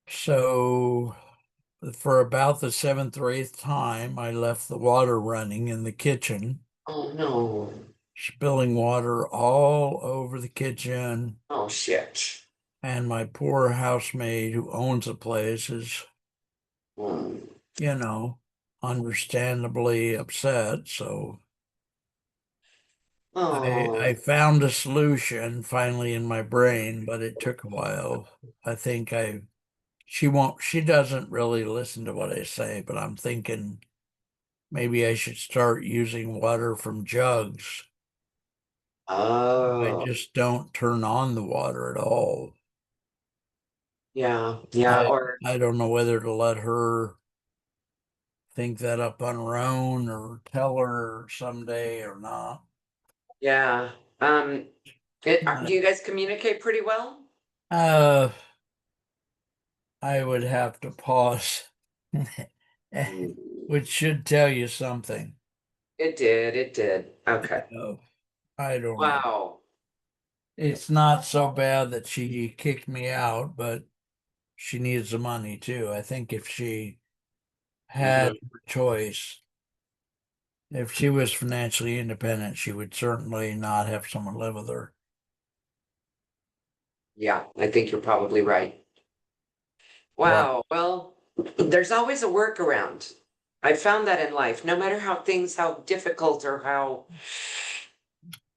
So for about the seventh or eighth time, I left the water running in the kitchen, Oh no. spilling water all over the kitchen. Oh shit. And my poor housemaid who owns the place is, Hmm. you know, understandably upset. So I Oh, found a solution finally in my brain, but it took a while. I think she doesn't really listen to what I say, but I'm thinking maybe I should start using water from jugs. I oh, just don't turn on the water at all. yeah, yeah, I or I don't know whether to let her think that up on her own or tell her someday or not. yeah. Do you guys communicate pretty well? Uh, I would have to pause, Mm. which should tell you something. It did, it did. Okay. Oh, I don't know. Wow. It's not so bad that she kicked me out, but she needs the money too. I think if she had Hmm. her choice, if she was financially independent, she would certainly not have someone live with her. Yeah, I think you're probably right. Well, Wow. Well, there's always a workaround. I found that in life, no matter how difficult or how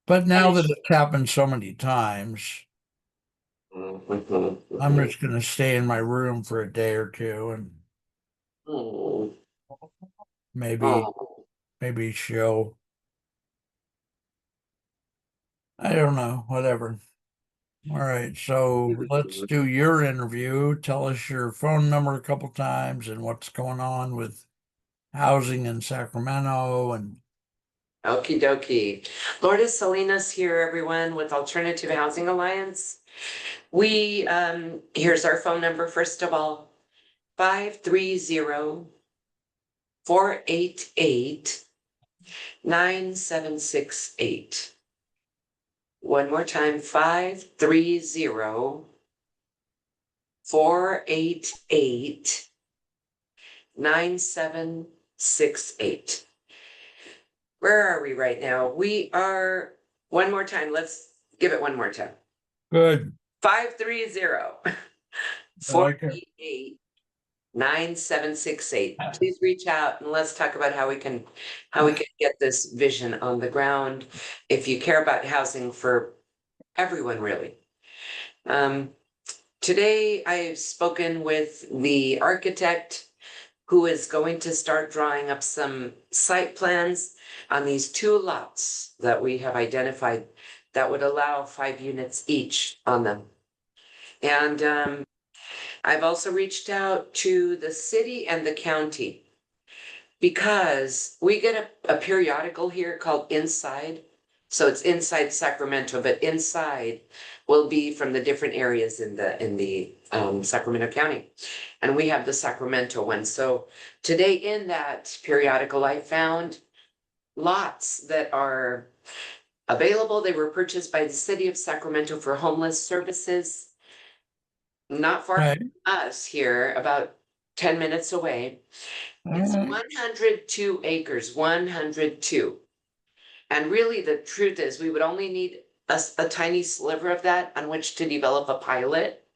but now that punishing. it's happened so many times, Mhm, I'm mhm. just going to stay in my room for a day or two and Oh, maybe, oh. maybe she'll, I don't know, whatever. All right. So let's do your interview. Tell us your phone number a couple times and what's going on with housing in Sacramento. And Okie dokie. Lourdes Salinas here, everyone, with Alternative Housing Alliance. Here's our phone number, first of all, 530-488-9768. One more time, 530-488-9768. Where are we right now? We are, one more time, let's give it one more time. good. 530 I four like it. eight eight 9768. Please reach out and let's talk about how we can get this vision on the ground. If you care about housing for everyone, really. Um, Today I've spoken with the architect who is going to start drawing up some site plans on these two lots that we have identified that would allow 5 units each on them. And I've also reached out to the city and the county because we get a periodical here called Inside. So it's inside Sacramento, but inside will be from the different areas in the Sacramento County. And we have the Sacramento one. So today in that periodical, I found lots that are available. They were purchased by the city of Sacramento for homeless services, not far Right. from us here, about 10 minutes away. All It's right. 102 acres, 102. And really, the truth is, we would only need a tiny sliver of that on which to develop a pilot,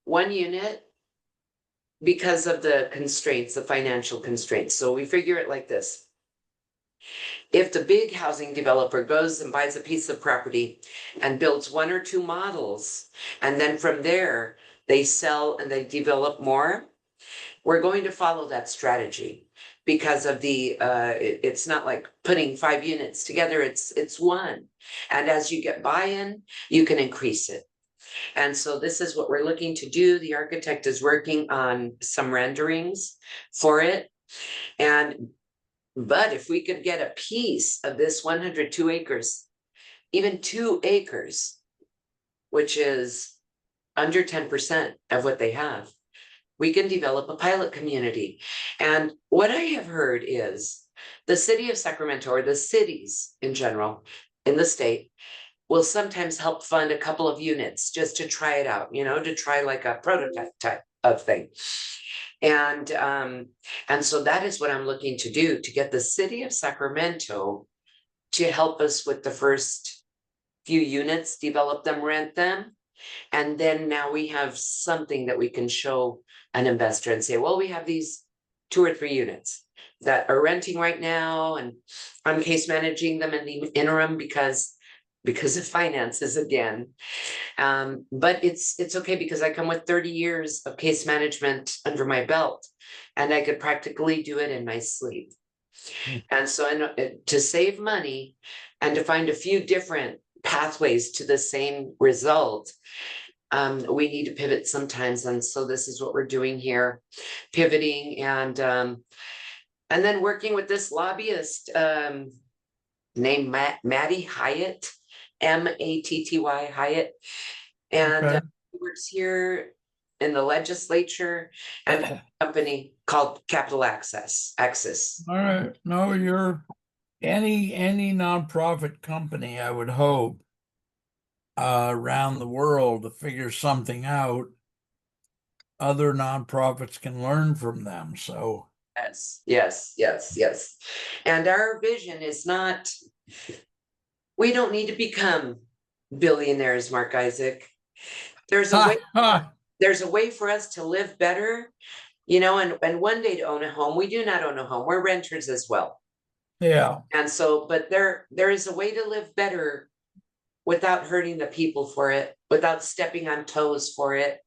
1 unit, because of the constraints, the financial constraints. So we figure it like this. If the big housing developer goes and buys a piece of property and builds one or two models, and then from there they sell and they develop more, we're going to follow that strategy because of it's not like putting 5 units together, it's one. And as you get buy-in, you can increase it. And so this is what we're looking to do. The architect is working on some renderings for it. But if we could get a piece of this 102 acres, even 2 acres, which is under 10% of what they have, we can develop a pilot community. And what I have heard is the city of Sacramento, or the cities in general in the state, will sometimes help fund a couple of units just to try it out, to try like a prototype type. of thing. And and so that is what I'm looking to do, to get the city of Sacramento to help us with the first few units, develop them, rent them. And then now we have something that we can show an investor and say, well, we have these 2 or 3 units that are renting right now, and I'm case managing them in the interim because of finances again. But it's okay because I come with 30 years of case management under my belt, and I could practically do it in my sleep. And so to save money and to find a few different pathways to the same result, we need to pivot sometimes. And so this is what we're doing here, pivoting and then working with this lobbyist named Maddie Hyatt, Matty Hyatt. And Okay. he works here in the legislature and a company called Capital Access. All right. No, you're any nonprofit company, I would hope, around the world to figure something out, other nonprofits can learn from them. So, Yes, yes, yes, yes. And our vision is not, we don't need to become billionaires, Mark Isaac. There's a way, ha, ha, there's a way for us to live better, and one day to own a home. We do not own a home. We're renters as well. yeah. And so, but there is a way to live better without hurting the people for it, without stepping on toes for it.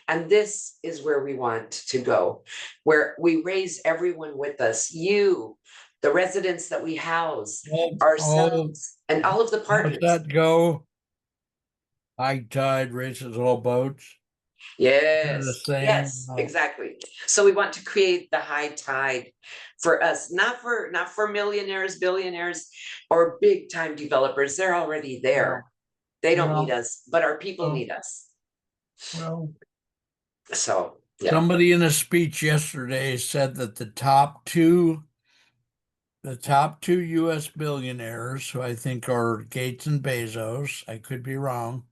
And this is where we want to go, where we raise everyone with us, you, the residents that we house, Oh, ourselves, and all of the how's partners. that go? High tide raises all boats. Kind of the Yes, saying. yes, exactly. So we want to create the high tide for us, not for millionaires, billionaires, or big time developers. They're already there. Well, They don't need well, us, but our people well, need us. well. So yeah. Somebody in a speech yesterday said that the top two U.S. billionaires, who I think are Gates and Bezos, I could be wrong,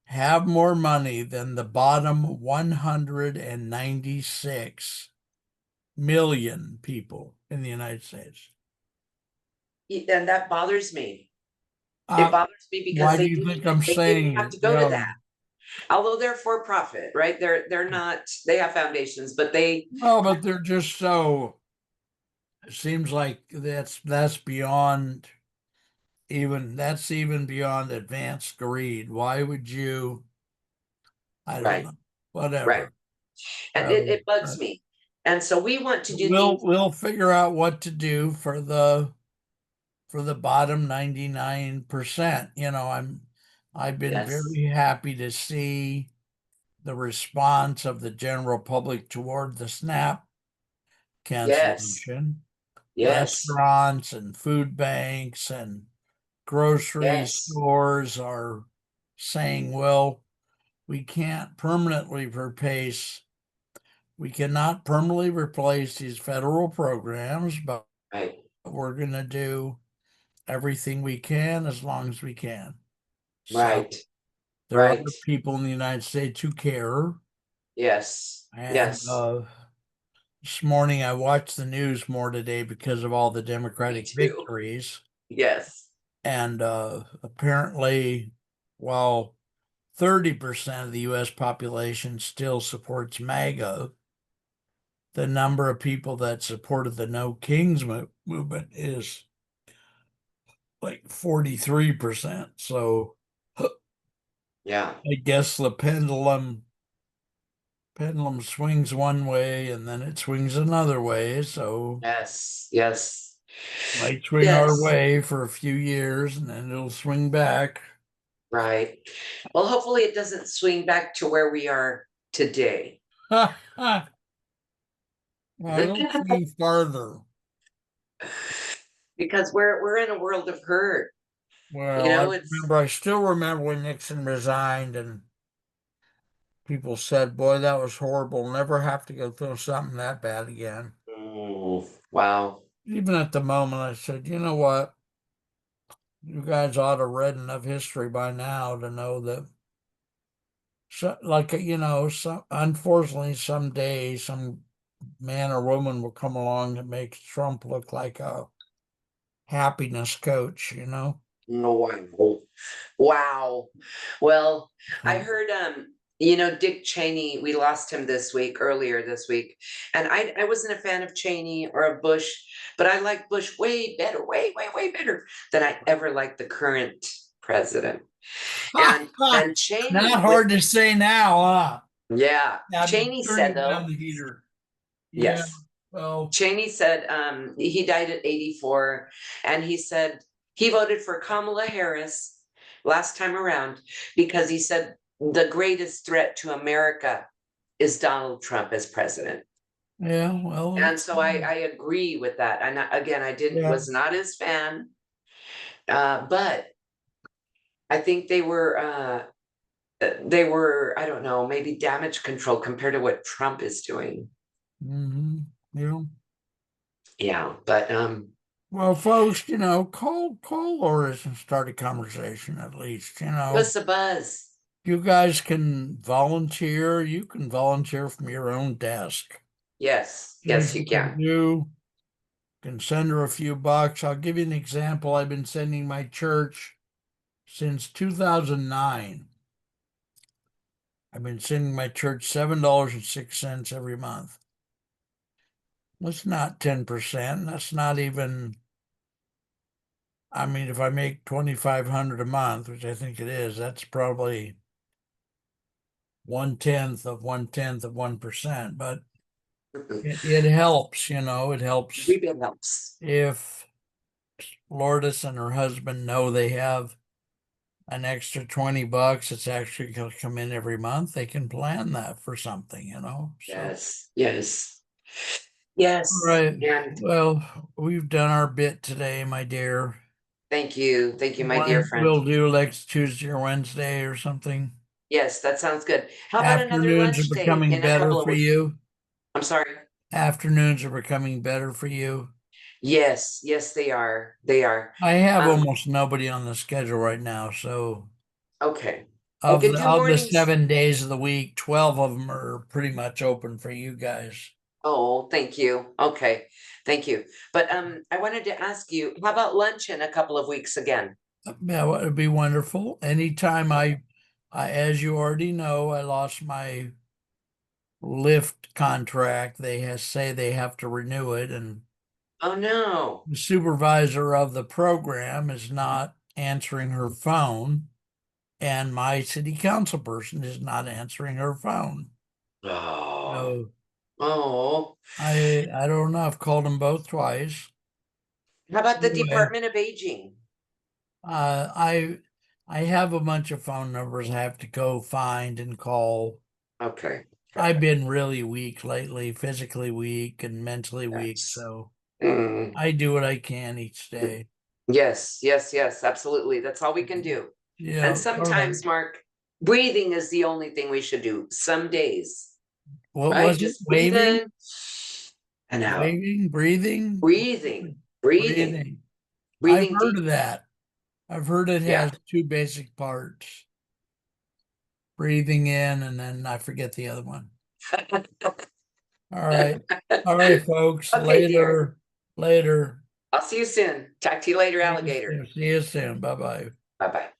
have more money than the bottom 196 million people in the United States. And that bothers me. It Uh, bothers me because why do you think I'm they didn't saying have it? to go to that. Although they're for profit, right? They're not, they have foundations, but they, Well, but they're just so, it seems like that's beyond even beyond advanced greed. Why would you? I don't right, know. right. Whatever. And So it bugs me. And so we want to do we'll things. we'll figure out what to do for the bottom 99%. I've been Yes, very happy to see the response of the general public toward the SNAP yes, cancellation. yes, Restaurants and food banks and grocery yes, stores are saying, well, we can't permanently replace, we cannot permanently replace these federal programs, but right, we're going to do everything we can as long as we can. So right, there are right. other people in the United States who care. Yes, And yes. this morning I watched the news more today because of all the Me Democratic too. victories. Yes, And apparently, while 30% of the US population still supports MAGA, the number of people that supported the No Kings movement is like 43%. So yeah, I guess the pendulum swings one way and then it swings another way. So yes, yes, might swing our yes, way for a few years and then it'll swing back. right. Well, hopefully it doesn't swing back to where we are today. Well, it'll swing farther. Because we're in a world of hurt. Well, It's I still remember when Nixon resigned and people said, boy, that was horrible. Never have to go through something that bad again. wow. Even at the moment, I said, you know what? You guys ought to read enough history by now to know that So, like, some unfortunately someday some man or woman will come along that makes Trump look like a happiness coach. No, wow. Wow. Well, I Um, heard Dick Cheney, we lost him earlier this week. And I wasn't a fan of Cheney or of Bush, but I like Bush way better, way, way, way better than I ever liked the current president. And Not Cheney with hard to say now, huh? yeah, I'm Cheney said turning though, down the heater. Yeah, yes. well, Cheney said he died at 84, and he said he voted for Kamala Harris last time around because he said the greatest threat to America is Donald Trump as president. yeah, well, And so I agree with that. And again, I didn't yeah. was not his fan, but I think they were I don't know, maybe damage control compared to what Trump is doing. hmm Yeah. Yeah, but Well, folks, call Lourdes and start a conversation at least. give us a buzz. You guys can volunteer. You can volunteer from your own desk. Yes, Things yes, you you can can. do. Can send her a few bucks. I'll give you an example. I've been sending my church since 2009. I've been sending my church $7.06 every month. That's not 10%. That's not even, I mean, if I make 2,500 a month, which I think it is, that's probably 1/10 of 1/10 of 1%. But it helps, it helps Rebound helps. if Lourdes and her husband know they have an extra 20 bucks. It's actually going to come in every month. They can plan that for something. So, Yes, yes, all yes. right. And Well, we've done our bit today, my dear. thank you, my dear When friend. we'll do next Tuesday or Wednesday or something. Yes, that sounds good. How about another Afternoons are lunch date becoming in a better couple of for weeks? you. I'm sorry. Afternoons are becoming better for you. Yes, yes, they are. They are. I have Um, almost nobody on the schedule right now, so okay. I of could the do of the mornings. 7 days of the week, 12 of them are pretty much open for you guys. Oh, thank you. Okay, thank you. But I wanted to ask you, how about lunch in a couple of weeks again? Yeah, well, it'd be wonderful. Anytime as you already know, I lost my lift contract. Say they have to renew it, and Oh no. the supervisor of the program is not answering her phone, and my city council person is not answering her phone. Oh, So oh. I don't know. I've called them both twice. How about the Anyway, Department of Aging? uh, I I have a bunch of phone numbers I have to go find and call. Okay, I've okay. been really weak lately, physically weak and mentally weak, Yes. so Mm. I do what I can each day. Yes, yes, yes, absolutely. That's all we can do. And Yeah, all right. sometimes, Mark, breathing is the only thing we should do some days, What right? was it? Just breathe Waving, in and out. waving, breathing, Breathing, breathing, breathing. I've breathing heard deep. of that. I've heard it Yeah. has two basic parts: breathing in, and then I forget the other one. All right. All right, folks. Okay, dear. Later. Later. I'll see you soon. Talk to you later, See you alligator. soon. See you soon. Bye bye. Bye bye.